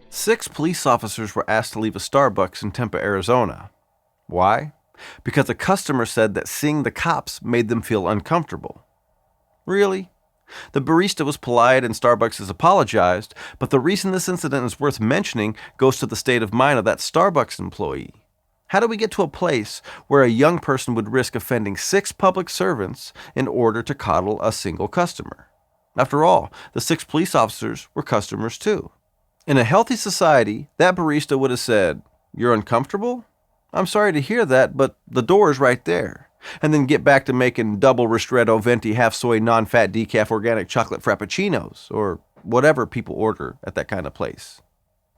Six police officers were asked to leave a Starbucks in Tempe, Arizona. Why? Because a customer said that seeing the cops made them feel uncomfortable. Really? The barista was polite and Starbucks has apologized, but the reason this incident is worth mentioning goes to the state of mind of that Starbucks employee. How do we get to a place where a young person would risk offending 6 public servants in order to coddle a single customer? After all, the 6 police officers were customers too. In a healthy society, that barista would have said, "You're uncomfortable? I'm sorry to hear that, but the door is right there." And then get back to making double ristretto venti half soy non-fat decaf organic chocolate frappuccinos, or whatever people order at that kind of place.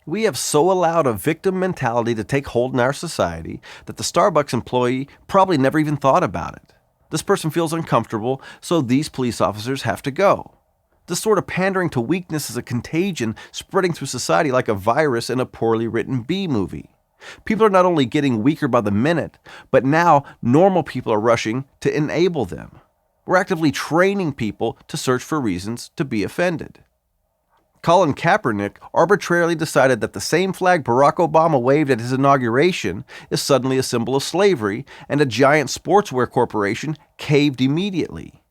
We have so allowed a victim mentality to take hold in our society that the Starbucks employee probably never even thought about it. This person feels uncomfortable, so these police officers have to go. This sort of pandering to weakness is a contagion spreading through society like a virus in a poorly written B-movie. People are not only getting weaker by the minute, but now normal people are rushing to enable them. We're actively training people to search for reasons to be offended. Colin Kaepernick arbitrarily decided that the same flag Barack Obama waved at his inauguration is suddenly a symbol of slavery, and a giant sportswear corporation caved immediately.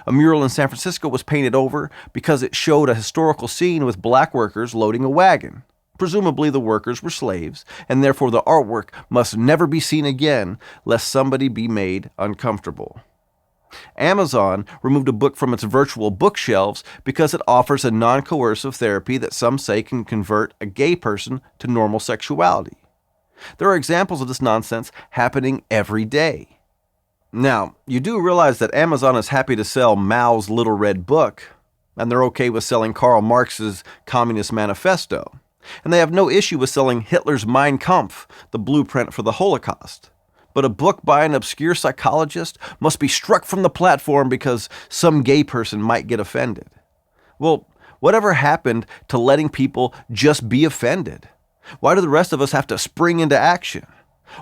A mural in San Francisco was painted over because it showed a historical scene with black workers loading a wagon. Presumably the workers were slaves, and therefore the artwork must never be seen again lest somebody be made uncomfortable. Amazon removed a book from its virtual bookshelves because it offers a non-coercive therapy that some say can convert a gay person to normal sexuality. There are examples of this nonsense happening every day. Now, you do realize that Amazon is happy to sell Mao's Little Red Book, and they're okay with selling Karl Marx's Communist Manifesto. And they have no issue with selling Hitler's Mein Kampf, the blueprint for the Holocaust. But a book by an obscure psychologist must be struck from the platform because some gay person might get offended. Well, whatever happened to letting people just be offended? Why do the rest of us have to spring into action?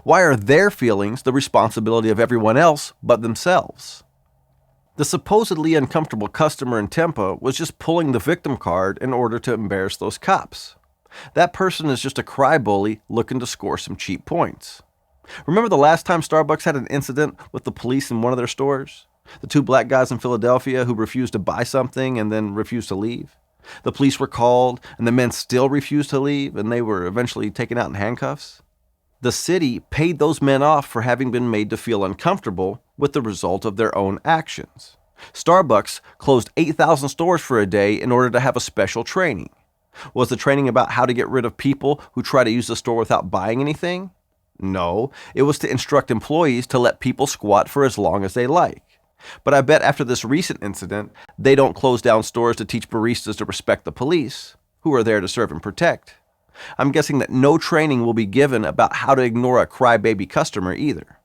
Why are their feelings the responsibility of everyone else but themselves? The supposedly uncomfortable customer in Tempe was just pulling the victim card in order to embarrass those cops. That person is just a crybaby looking to score some cheap points. Remember the last time Starbucks had an incident with the police in one of their stores? The 2 black guys in Philadelphia who refused to buy something and then refused to leave? The police were called, and the men still refused to leave, and they were eventually taken out in handcuffs. The city paid those men off for having been made to feel uncomfortable with the result of their own actions. Starbucks closed 8,000 stores for a day in order to have a special training. Was the training about how to get rid of people who try to use the store without buying anything? No, it was to instruct employees to let people squat for as long as they like. But I bet after this recent incident, they don't close down stores to teach baristas to respect the police, who are there to serve and protect. I'm guessing that no training will be given about how to ignore a crybaby customer either.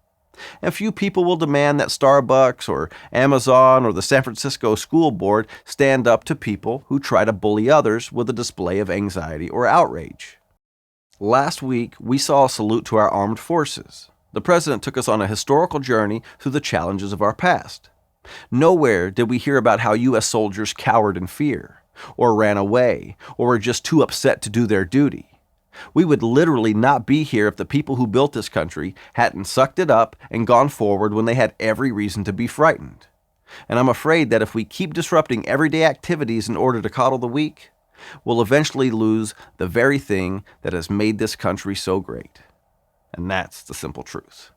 And few people will demand that Starbucks or Amazon or the San Francisco School Board stand up to people who try to bully others with a display of anxiety or outrage. Last week, we saw a salute to our armed forces. The president took us on a historical journey through the challenges of our past. Nowhere did we hear about how U.S. soldiers cowered in fear, or ran away, or were just too upset to do their duty. We would literally not be here if the people who built this country hadn't sucked it up and gone forward when they had every reason to be frightened. And I'm afraid that if we keep disrupting everyday activities in order to coddle the weak, we'll eventually lose the very thing that has made this country so great. And that's the simple truth.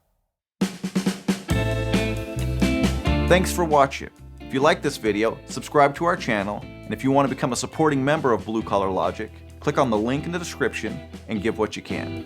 Thanks for watching. If you like this video, subscribe to our channel, and if you want to become a supporting member of Blue Collar Logic, click on the link in the description and give what you can.